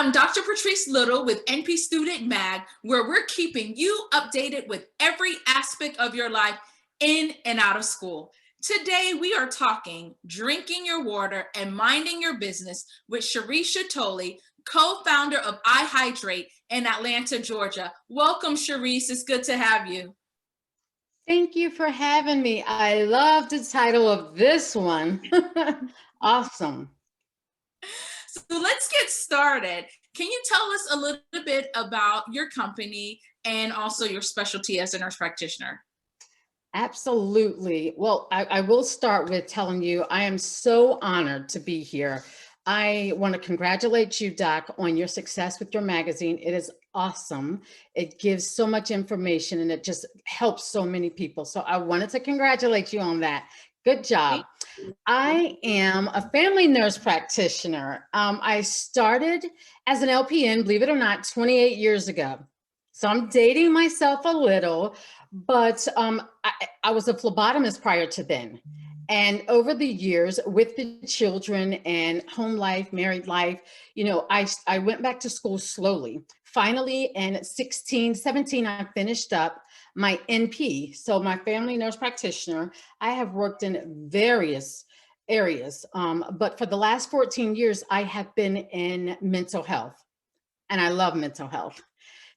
I'm Dr. Patrice Little with NP Student Mag, where we're keeping you updated with every aspect of your life in and out of school. Today, we are talking drinking your water and minding your business with Charisse Chitolie, co-founder of iHydrate in Atlanta, Georgia. Welcome, Charisse. It's good to have you. Thank you for having me. I love the title of this one. Awesome. So let's get started. Can you tell us a little bit about your company and also your specialty as a nurse practitioner? Absolutely. Well, I will start with telling you I am so honored to be here. I want to congratulate you, Doc, on your success with your magazine. It is awesome. It gives so much information and it just helps so many people. So I wanted to congratulate you on that. Good job. I am a family nurse practitioner. I started as an LPN, believe it or not, 28 years ago. So I'm dating myself a little, but I was a phlebotomist prior to then. And over the years with the children and home life, married life, you know, I went back to school slowly. Finally, in 17, I finished up my NP. So my family nurse practitioner, I have worked in various areas. But for the last 14 years, I have been in mental health and I love mental health.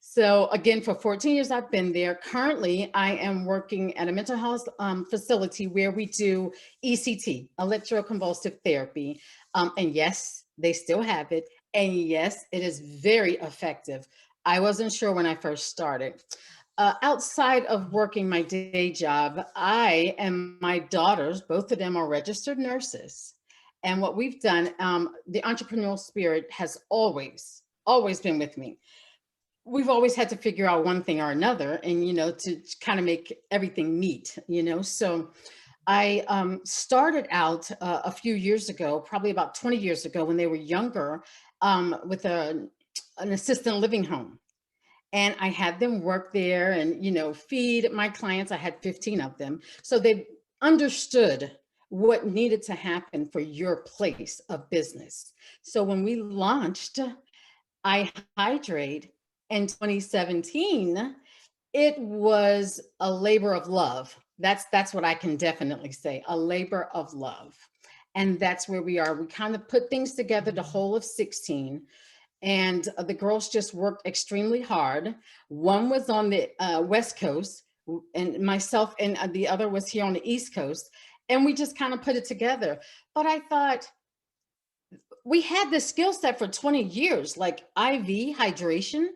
So again, for 14 years, I've been there. Currently, I am working at a mental health facility where we do ECT, electroconvulsive therapy. And yes, they still have it. And yes, it is very effective. I wasn't sure when I first started. Outside of working my day job, I and my daughters, both of them are registered nurses. And what we've done, the entrepreneurial spirit has always been with me. We've always had to figure out one thing or another and, you know, to kind of make everything meet, you know. So I started out a few years ago, probably about 20 years ago when they were younger, with an assisted living home. And I had them work there and, you know, feed my clients. I had 15 of them. So they understood what needed to happen for your place of business. So when we launched iHydrate in 2017, it was a labor of love. That's what I can definitely say, a labor of love. And that's where we are. We kind of put things together the whole of 16. And the girls just worked extremely hard. One was on the West Coast and myself and the other was here on the East Coast. And we just kind of put it together. But I thought, we had this skill set for 20 years, like IV hydration.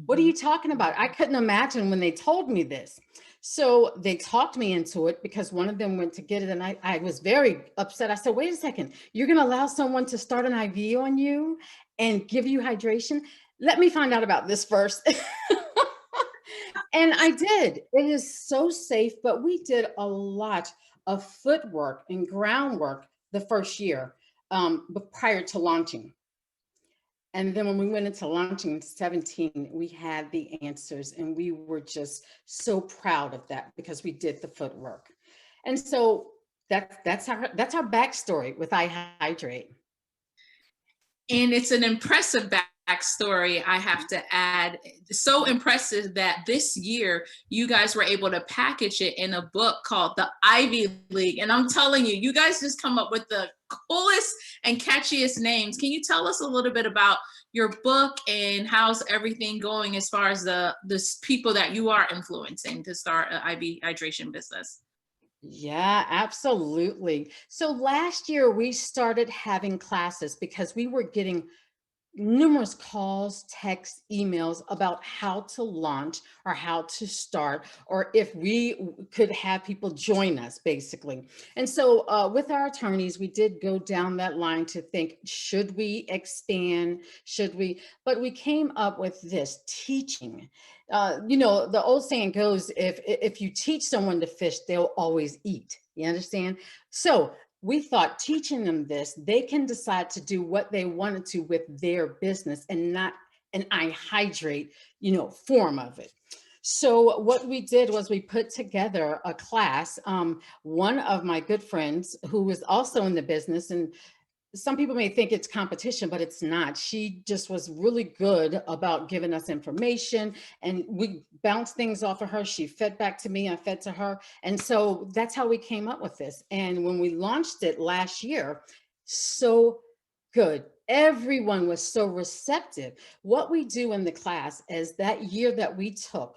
What are you talking about? I couldn't imagine when they told me this. So they talked me into it because one of them went to get it and I was very upset. I said, wait a second, you're gonna allow someone to start an IV on you and give you hydration? Let me find out about this first. And I did. It is so safe, but we did a lot of footwork and groundwork the first year but prior to launching. And then when we went into launching in 17, we had the answers and we were just so proud of that because we did the footwork. And so that's our backstory with iHydrate. And it's an impressive backstory, I have to add. So impressive that this year you guys were able to package it in a book called The Ivy League. And I'm telling you, you guys just come up with the coolest and catchiest names. Can you tell us a little bit about your book and how's everything going as far as the people that you are influencing to start an IV hydration business? Yeah, absolutely. So last year we started having classes because we were getting numerous calls, texts, emails about how to launch or how to start, or if we could have people join us, basically. And so with our attorneys, we did go down that line to think, should we expand? Should we? But we came up with this teaching. You know, the old saying goes, if you teach someone to fish, they'll always eat. You understand? So we thought teaching them this, they can decide to do what they wanted to with their business and not an iHydrate, you know, form of it. So what we did was we put together a class. One of my good friends who was also in the business, and some people may think it's competition, but it's not. She just was really good about giving us information, and we bounced things off of her. She fed back to me, I fed to her. And so that's how we came up with this. And when we launched it last year, so good. Everyone was so receptive. What we do in the class is that year that we took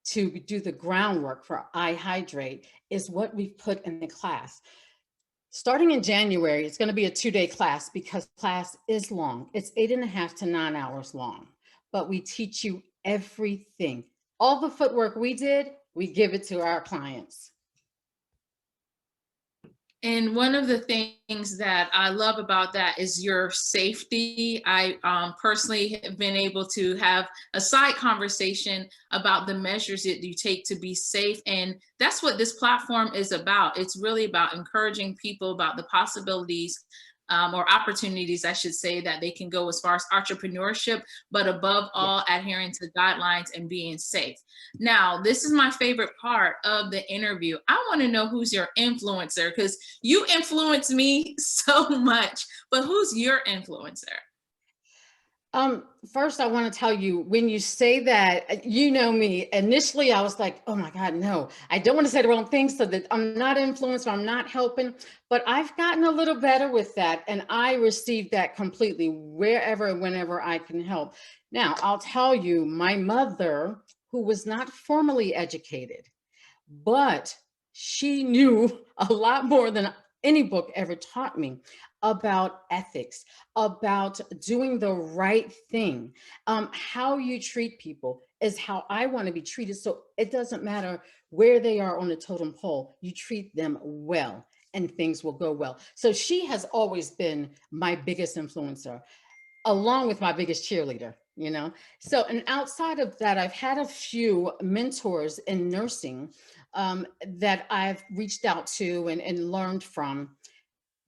to do the groundwork for I Hydrate is what we put in the class. Starting in January, it's going to be a 2-day class because class is long. It's 8.5 to 9 hours long, but we teach you everything. All the footwork we did, we give it to our clients. And one of the things that I love about that is your safety. I personally have been able to have a side conversation about the measures that you take to be safe. And that's what this platform is about. It's really about encouraging people about the possibilities or opportunities, I should say, that they can go as far as entrepreneurship, but above all, adhering to guidelines and being safe. Now, this is my favorite part of the interview. I want to know who's your influencer, because you influence me so much, but who's your influencer? First, I want to tell you, when you say that, you know me, initially I was like, oh my God, no, I don't want to say the wrong thing so that I'm not influenced or I'm not helping, but I've gotten a little better with that. And I receive that completely wherever and whenever I can help. Now, I'll tell you, my mother, who was not formally educated, but she knew a lot more than any book ever taught me about ethics, about doing the right thing. How you treat people is how I want to be treated. So it doesn't matter where they are on the totem pole, you treat them well and things will go well. So she has always been my biggest influencer, along with my biggest cheerleader, you know? So, and outside of that, I've had a few mentors in nursing that I've reached out to and learned from.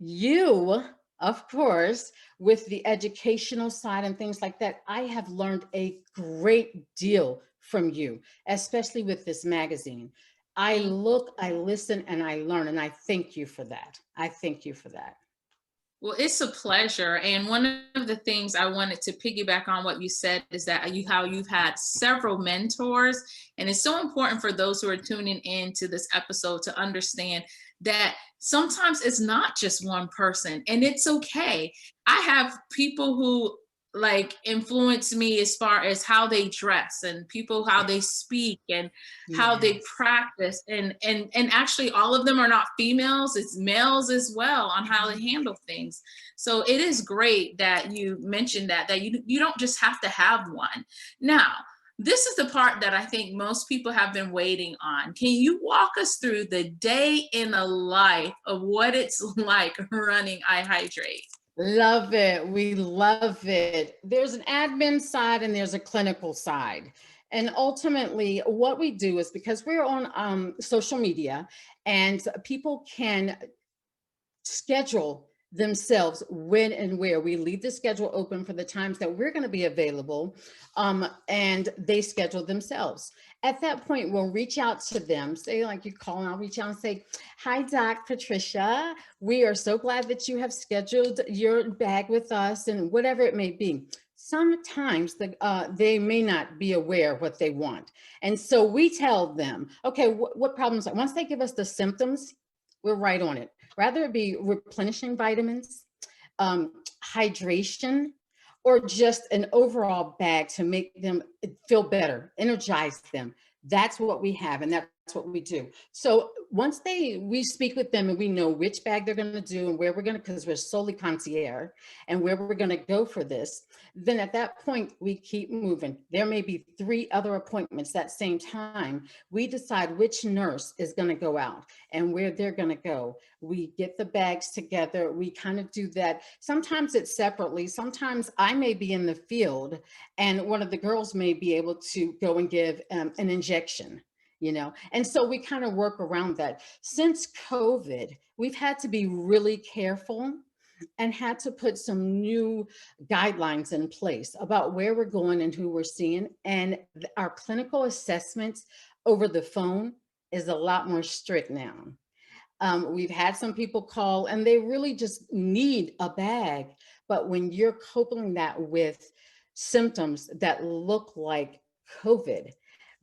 You, of course, with the educational side and things like that, I have learned a great deal from you, especially with this magazine. I look, I listen, and I learn, and I thank you for that. I thank you for that. Well, it's a pleasure. And one of the things I wanted to piggyback on what you said is that how you've had several mentors. And it's so important for those who are tuning in to this episode to understand that sometimes it's not just one person, and it's okay. I have people who like influence me as far as how they dress, and people how they speak, and how they Yes. practice, and actually all of them are not females, it's males as well, on how to handle things. So it is great that you mentioned that you don't just have to have one. Now, this is the part that I think most people have been waiting on. Can you walk us through the day in the life of what it's like running I Hydrate? Love it. We love it. There's an admin side and there's a clinical side. And ultimately, what we do is, because we're on social media and people can schedule themselves when and where. We leave the schedule open for the times that we're going to be available, and they schedule themselves. At that point, we'll reach out to them, say like you call, and I'll reach out and say, hi, Doc Patricia, we are so glad that you have scheduled your bag with us, and whatever it may be. Sometimes they may not be aware what they want. And so we tell them, okay, what problems, once they give us the symptoms, we're right on it. Rather it be replenishing vitamins, hydration, or just an overall bag to make them feel better, energize them. That's what we have, and that's what we do. So once we speak with them and we know which bag they're going to do and where we're going to, because we're solely concierge, and where we're going to go for this, then at that point we keep moving. There may be 3 other appointments that same time. We decide which nurse is going to go out and where they're going to go. We get the bags together. We kind of do that. Sometimes it's separately. Sometimes I may be in the field and one of the girls may be able to go and give an injection, you know? And so we kind of work around that. Since COVID, we've had to be really careful and had to put some new guidelines in place about where we're going and who we're seeing. And our clinical assessments over the phone is a lot more strict now. We've had some people call and they really just need a bag. But when you're coupling that with symptoms that look like COVID,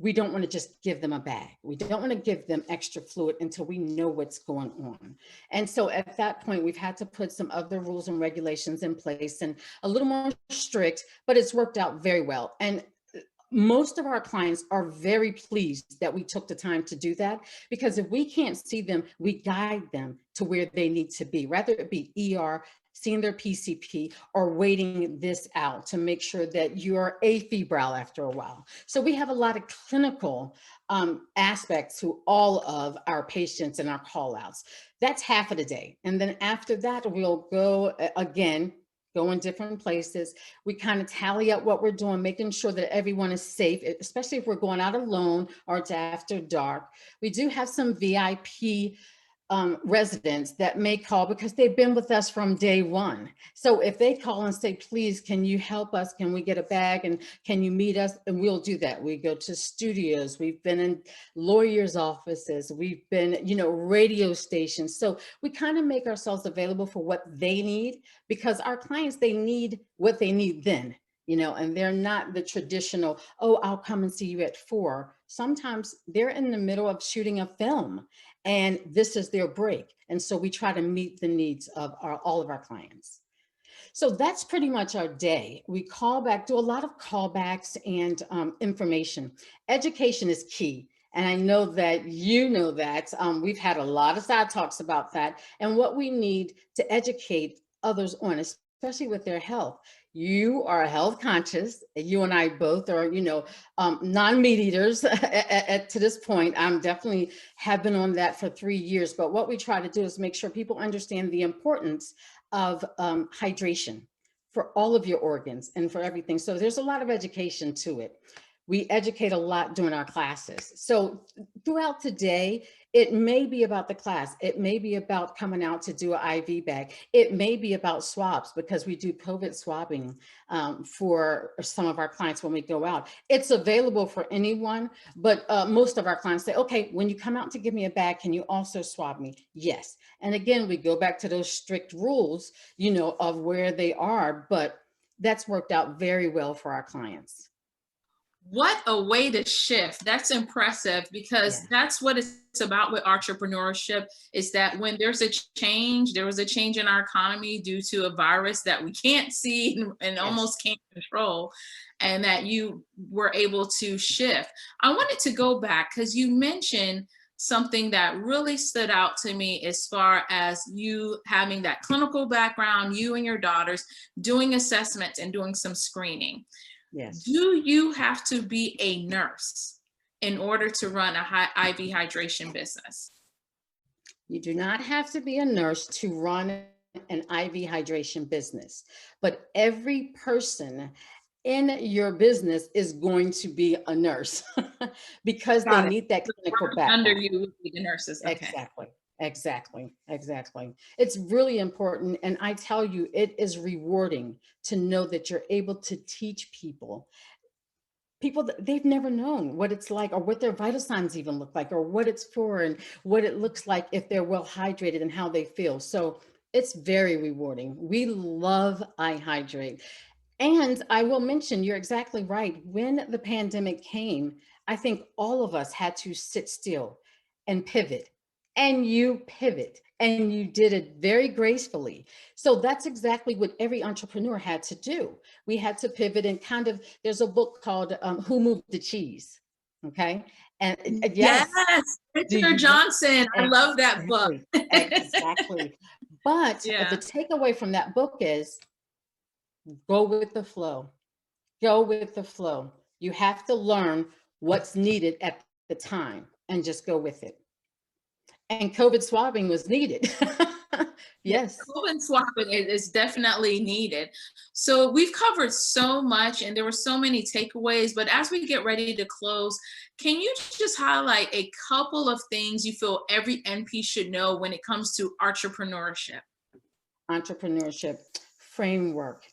we don't want to just give them a bag. We don't want to give them extra fluid until we know what's going on. And so at that point, we've had to put some other rules and regulations in place and a little more strict, but it's worked out very well. And most of our clients are very pleased that we took the time to do that, because if we can't see them, we guide them to where they need to be, whether it be ER, seeing their PCP, or waiting this out to make sure that you're afebrile after a while. So we have a lot of clinical aspects to all of our patients and our call outs. That's half of the day. And then after that, we'll go again, go in different places. We kind of tally up what we're doing, making sure that everyone is safe, especially if we're going out alone or it's after dark. We do have some VIP residents that may call because they've been with us from day one. So if they call and say, please, can you help us? Can we get a bag? And can you meet us? And we'll do that. We go to studios. We've been in lawyers' offices. We've been, radio stations. So we kind of make ourselves available for what they need, because our clients, they need what they need then. And they're not the traditional, oh, I'll come and see you at 4. Sometimes they're in the middle of shooting a film and this is their break. And so we try to meet the needs of all of our clients. So that's pretty much our day. We call back, do a lot of callbacks and information. Education is key. And I know that you know that. We've had a lot of side talks about that and what we need to educate others on, especially with their health. You are health conscious. You and I both are, non-meat eaters to this point. I'm definitely have been on that for 3 years. But what we try to do is make sure people understand the importance of hydration for all of your organs and for everything. So there's a lot of education to it. We educate a lot during our classes. So throughout the day, it may be about the class. It may be about coming out to do an IV bag. It may be about swabs, because we do COVID swabbing for some of our clients when we go out. It's available for anyone, but most of our clients say, okay, when you come out to give me a bag, can you also swab me? Yes. And again, we go back to those strict rules, of where they are, but that's worked out very well for our clients. What a way to shift. That's impressive, because Yeah. that's what it's about with entrepreneurship, is that when there's a change, there was a change in our economy due to a virus that we can't see and Yes. almost can't control, and that you were able to shift. I wanted to go back because you mentioned something that really stood out to me as far as you having that clinical background, you and your daughters doing assessments and doing some screening. Yes. Do you have to be a nurse in order to run a IV hydration business? You do not have to be a nurse to run an IV hydration business, but every person in your business is going to be a nurse because they Got it. need that clinical Working under background. you would be the nurses. Okay. Exactly. Exactly. Exactly. It's really important. And I tell you, it is rewarding to know that you're able to teach people that they've never known what it's like, or what their vital signs even look like, or what it's for, and what it looks like if they're well hydrated and how they feel. So it's very rewarding. We love iHydrate. And I will mention, you're exactly right. When the pandemic came, I think all of us had to sit still and pivot. And you pivot, and you did it very gracefully. So that's exactly what every entrepreneur had to do. We had to pivot and kind of, there's a book called Who Moved the Cheese? Okay. And Yes, yes, do Richard you know? Johnson. I love that book. Exactly. Exactly. But the Yeah. takeaway from that book is go with the flow. Go with the flow. You have to learn what's needed at the time and just go with it. And COVID swabbing was needed. Yeah, Yes. COVID swapping is definitely needed. So we've covered so much and there were so many takeaways, but as we get ready to close, can you just highlight a couple of things you feel every NP should know when it comes to entrepreneurship? Entrepreneurship, framework,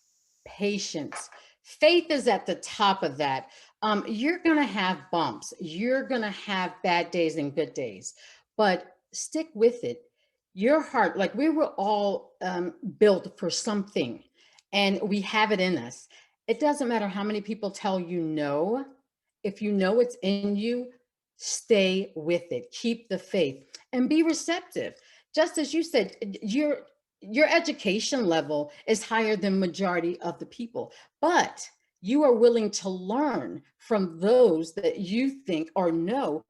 patience. Faith is at the top of that. You're going to have bumps. You're going to have bad days and good days, but stick with it. your heart, like we were all built for something and we have it in us. It doesn't matter how many people tell you no. If you know it's in you, stay with it. Keep the faith and be receptive. Just as you said, your education level is higher than majority of the people, but you are willing to learn from those that you think or know,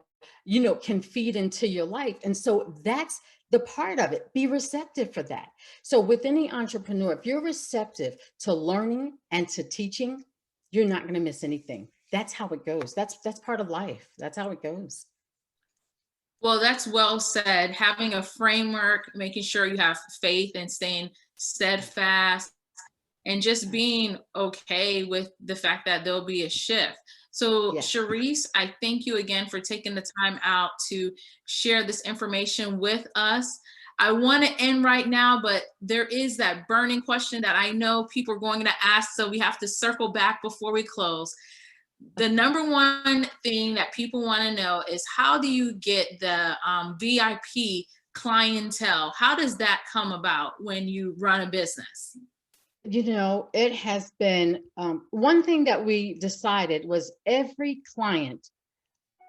can feed into your life. And so that's the part of it. Be receptive for that. So with any entrepreneur, if you're receptive to learning and to teaching, you're not going to miss anything. That's how it goes. That's part of life. That's how it goes. Well, that's well said. Having a framework, making sure you have faith and staying steadfast, and just being okay with the fact that there'll be a shift. So, Yes. Charisse, I thank you again for taking the time out to share this information with us. I want to end right now, but there is that burning question that I know people are going to ask, so we have to circle back before we close. The number one thing that people want to know is, how do you get the VIP clientele? How does that come about when you run a business? It has been one thing that we decided was every client,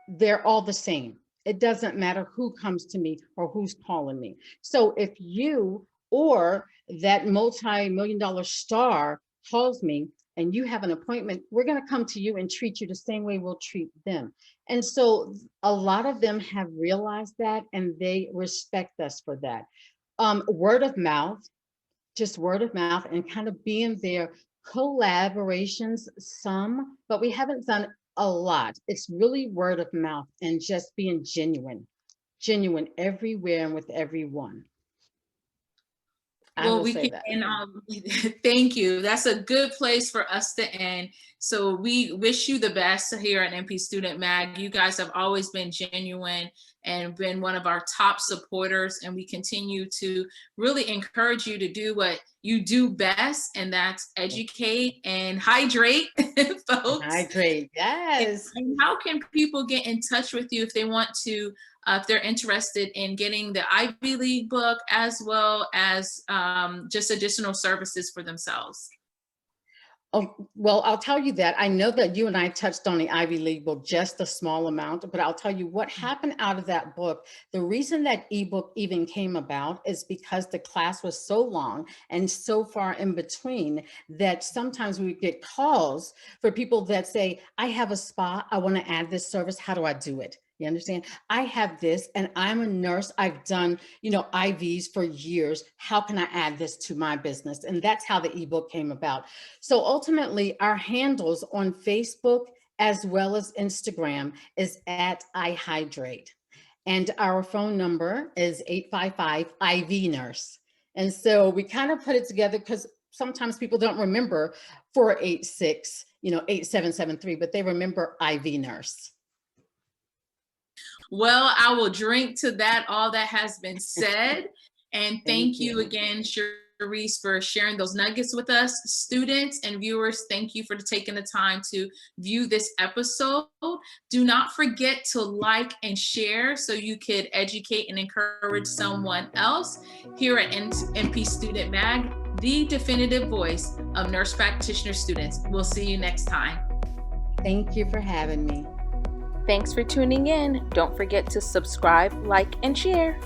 they're all the same. It doesn't matter who comes to me or who's calling me. So if you or that multi-million dollar star calls me and you have an appointment, we're going to come to you and treat you the same way we'll treat them. And so a lot of them have realized that and they respect us for that. Word of mouth, just word of mouth, and kind of being there. Collaborations, some, but we haven't done a lot. It's really word of mouth and just being genuine everywhere and with everyone. I Well, will we say that. can, thank you. That's a good place for us to end. So we wish you the best here at NP Student Mag. You guys have always been genuine and been one of our top supporters, and we continue to really encourage you to do what you do best, and that's educate and hydrate, folks. Hydrate, yes. And how can people get in touch with you if they want to, if they're interested in getting the Ivy League book, as well as just additional services for themselves? Oh, well, I'll tell you that. I know that you and I touched on the Ivy League book, just a small amount, but I'll tell you what happened out of that book. The reason that ebook even came about is because the class was so long and so far in between that sometimes we get calls for people that say, I have a spa, I want to add this service. How do I do it? You understand? I have this and I'm a nurse. I've done, IVs for years. How can I add this to my business? And that's how the ebook came about. So ultimately, our handles on Facebook as well as Instagram is at iHydrate. And our phone number is 855-IV-NURSE. And so we kind of put it together because sometimes people don't remember 486, 8773, but they remember IV Nurse. Well, I will drink to that, all that has been said. And thank you again, Charisse, for sharing those nuggets with us. Students and viewers, thank you for taking the time to view this episode. Do not forget to like and share so you could educate and encourage someone else. Here at NP Student Mag, the definitive voice of nurse practitioner students. We'll see you next time. Thank you for having me. Thanks for tuning in. Don't forget to subscribe, like, and share.